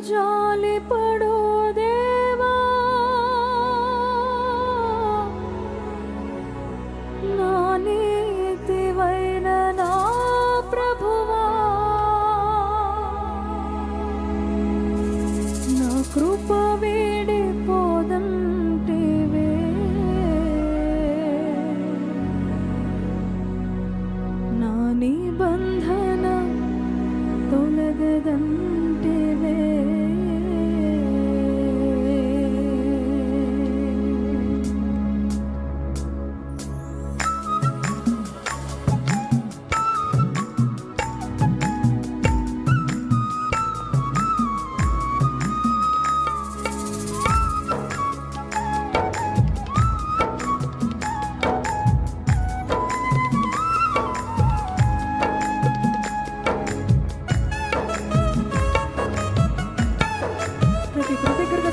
జాలిపడు దేవా, నా నీతివైన నా ప్రభువా, నా కృప వీడిపోదంటివే, నా నిబంధన తొలగదంటివే.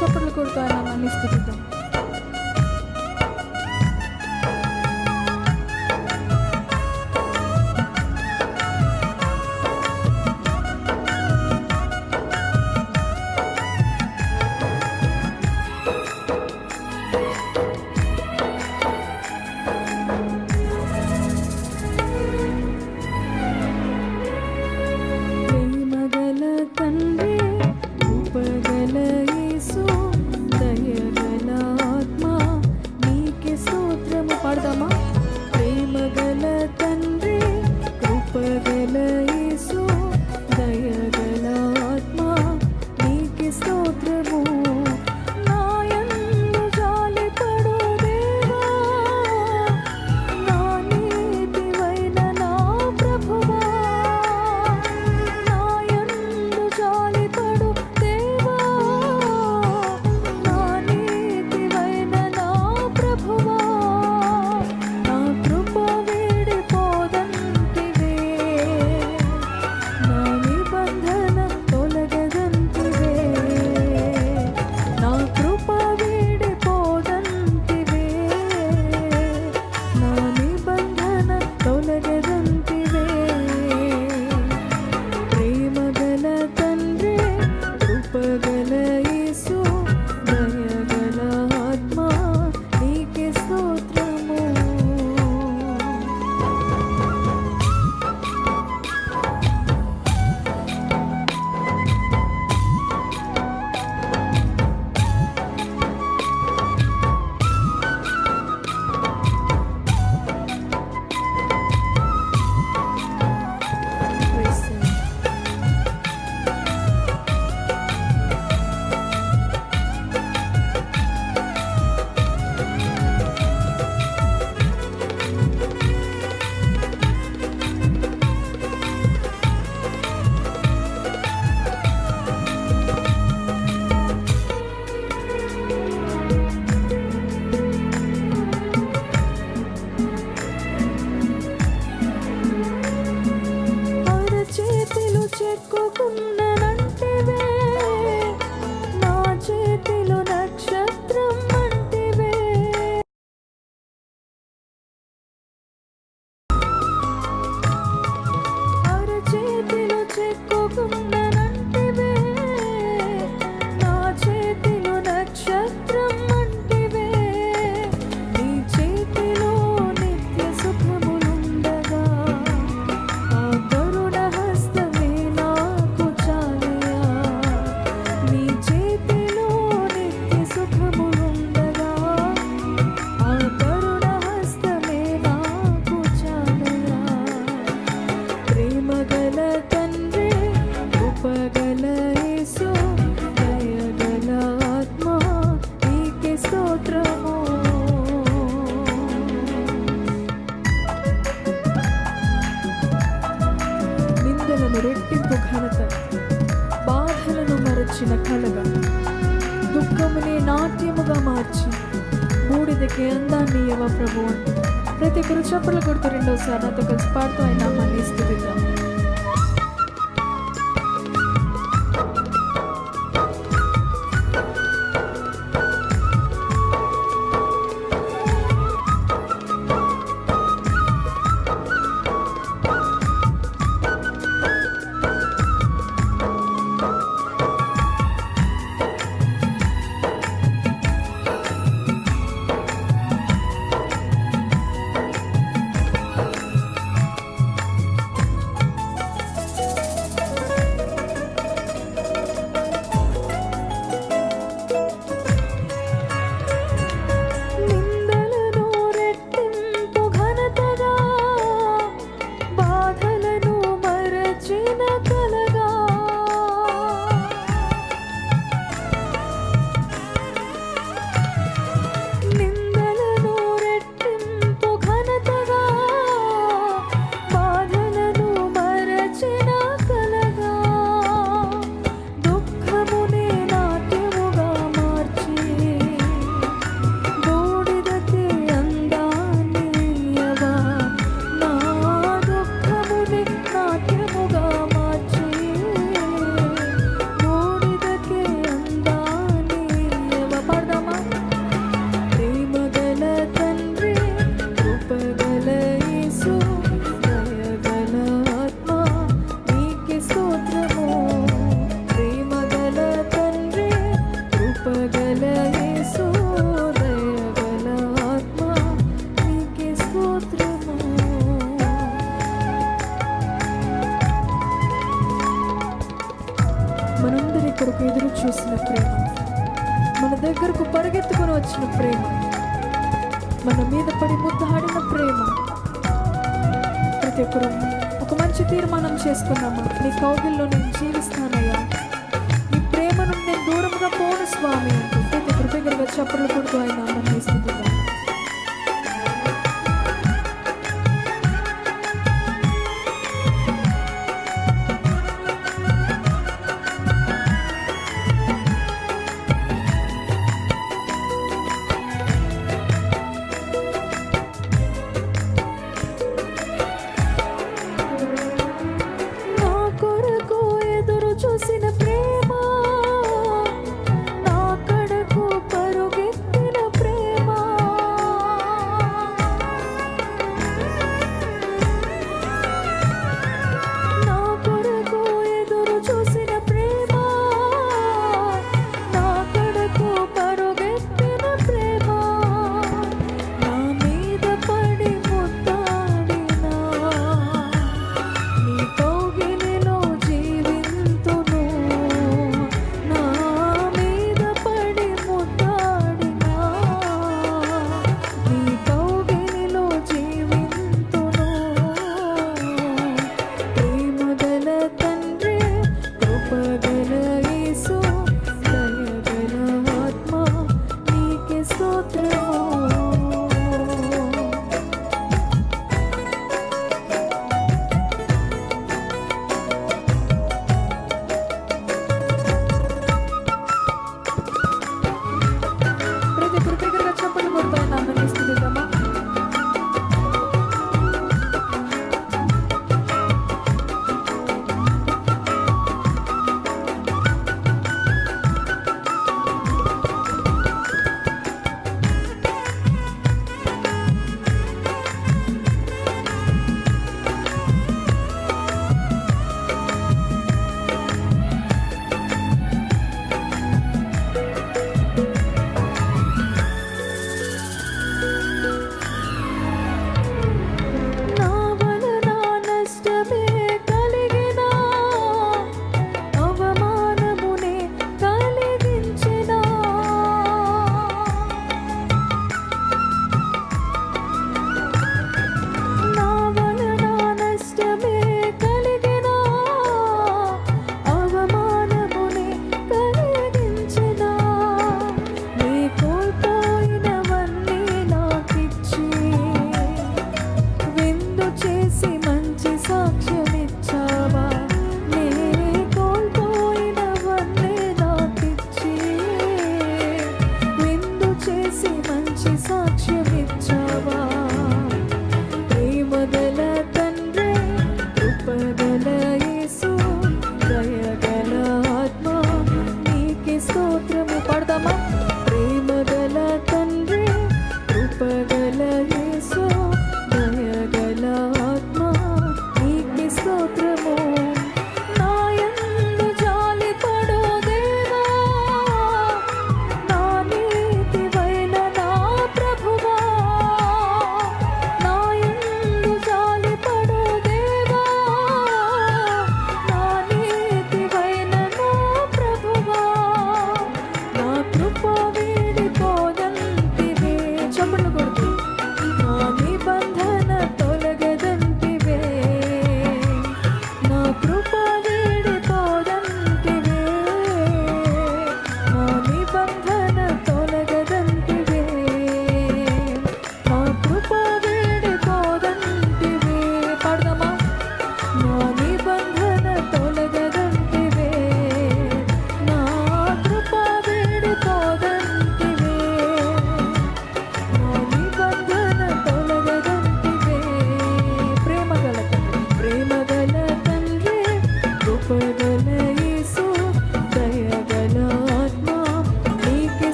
చప్పట్లు కొడుతూ ఆయన నామాన్ని స్తుతిద్దాం. ప్రేమగల తండ్రి, కృపగల యేసు, దయగల ఆత్మ, నీకే స్తోత్రము. పాడదామా? ప్రేమగల తండ్రి, కృపగల యేసు, దయగల ఆత్మ, నీకే స్తోత్రము. నాయందు జాలిపడు దేవా, నా నీతివైన నా ప్రభువా, నాయందు జాలిపడు దేవా, నా నీతివైన నా ప్రభువా, నా కృప వీడిపోదంటివే, నా నిబంధన తొలగదంటివే, నా కృప వీడిపోదంటివే, నా నిబంధన తొలగదంటివే. ప్రేమగల తండ్రి, కృపగల యేసు, దయగల ఆత్మ, నీకే స్తోత్రము. Praise the Lord. అరచేతిలో చెక్కుకున్ననంటివే, నా చేతిలో నక్షత్రం అంటివే. అరచేతిలో చెక్కుకున్ననంటివే, నా చేతిలో నక్షత్రం అంటివే. నీ చేతిలో నిత్య సుఖములుండగా, ఆ కరుణ హస్తమే నాకు చాలయా. నీ చేతిలో నిత్య సుఖములుండగా, ఆ కరుణ హస్తమే నాకు చాలయా. ప్రేమగల తండ్రి, కృపగల యేసు, దయగల ఆత్మ, నీకే స్తోత్రము. నిందలను రెట్టింపు ఘనత, బాధలను మరచిన కళగ, దుఃఖమునే నాట్యముగా మార్చి బూడిదకి అందాన్ని ఇవ్వ ప్రభు అంటూ ప్రతి ఒక్కరు చప్పట్లు కొడుతూ రెండోసారి నాతో కలిసి పాడుతూ ఆయన నామాన్ని స్తుతిద్దాం. మనందరి కొరకు ఎదురు చూసిన ప్రేమ, మన దగ్గరకు పరిగెత్తుకొని వచ్చిన ప్రేమ, మన మీద పడి ముద్దాడిన ప్రేమ. ప్రతి ఒక్కరు ఒక మంచి తీర్మానం చేసుకున్నామా? నీ కౌగిల్లో నేను జీవిస్తానయ్యా, నీ ప్రేమ నుండి నేను దూరంగా పోను స్వామి అంటూ ప్రతి ఒక్కరు దగ్గరగా చప్పట్లు కొడుతూ ఆయన నామమున స్తుతిద్దాం.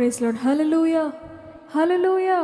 Praise lord. హల్లెలూయా, హల్లెలూయా.